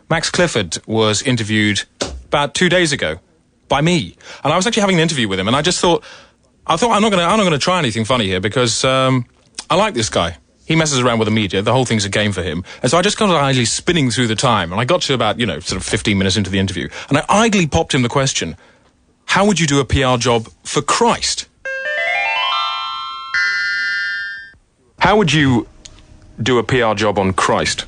Max Clifford was interviewed about 2 days ago by me, and I was actually having an interview with him, and I thought I'm not going to try anything funny here because I like this guy. He messes around with the media. The whole thing's a game for him. And so I just got idly spinning through the time, and I got to about, sort of 15 minutes into the interview, and I idly popped him the question, how would you do a PR job for Christ? How would you do a PR job on Christ?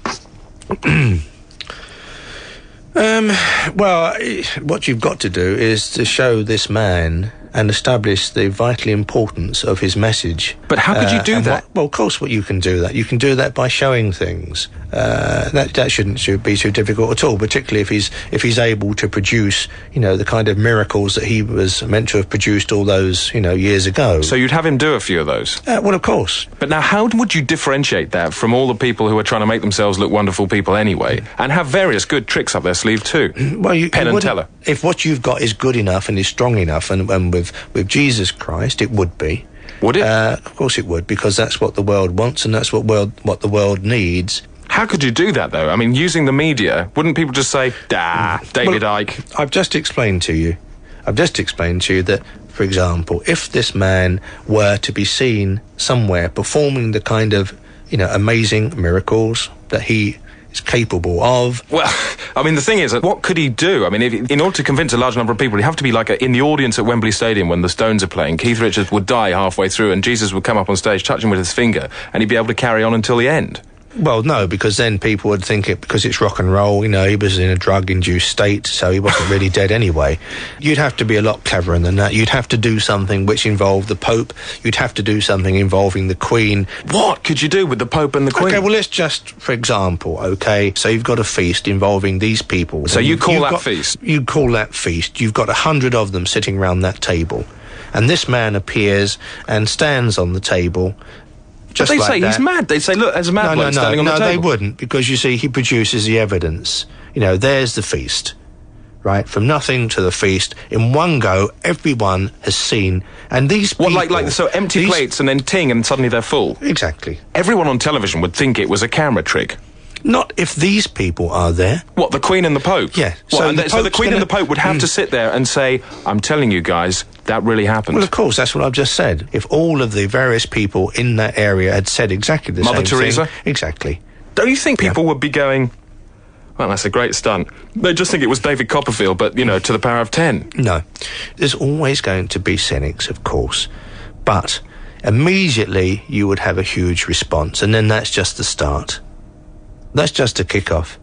Well, what you've got to do is to show this man and establish the vital importance of his message. But how could you do that? Well, of course, you can do that. You can do that by showing things. That shouldn't be too difficult at all, particularly if he's able to produce, the kind of miracles that he was meant to have produced all those, years ago. So you'd have him do a few of those? Well, of course. But now, how would you differentiate that from all the people who are trying to make themselves look wonderful people anyway, and have various good tricks up their sleeve too? Well, Penn and Teller. If what you've got is good enough and is strong enough, and with Jesus Christ, it would be. Would it? Of course it would, because that's what the world wants and that's what the world needs. How could you do that, though? I mean, using the media, wouldn't people just say, David Icke? I've just explained to you that, for example, if this man were to be seen somewhere performing the kind of, amazing miracles that he is capable of. Well, I mean, the thing is, what could he do? I mean, in order to convince a large number of people, he'd have to be like in the audience at Wembley Stadium when the Stones are playing. Keith Richards would die halfway through and Jesus would come up on stage, touch him with his finger, and he'd be able to carry on until the end. Well, no, because then people would think because it's rock and roll, he was in a drug-induced state, so he wasn't really dead anyway. You'd have to be a lot cleverer than that. You'd have to do something which involved the Pope. You'd have to do something involving the Queen. What could you do with the Pope and the Queen? Okay, well, let's just, for example, so you've got a feast involving these people. So you call that feast? You call that feast. You've got 100 of them sitting around that table. And this man appears and stands on the table. But they'd say he's mad. They'd say, look, there's a mad bloke standing on the table. No, they wouldn't, because you see, he produces the evidence. There's the feast, right? From nothing to the feast. In one go, everyone has seen, and these people... What, so empty plates and then ting and suddenly they're full? Exactly. Everyone on television would think it was a camera trick. Not if these people are there. What, the Queen and the Pope? Yeah. So the Queen and the Pope would have to sit there and say, I'm telling you guys, that really happened. Well, of course, that's what I've just said. If all of the various people in that area had said exactly the same thing... Mother Teresa? Exactly. Don't you think people would be going, well, that's a great stunt. They just think it was David Copperfield, but, to the power of 10. No. There's always going to be cynics, of course. But immediately you would have a huge response, and then that's just the start. That's just a kick-off.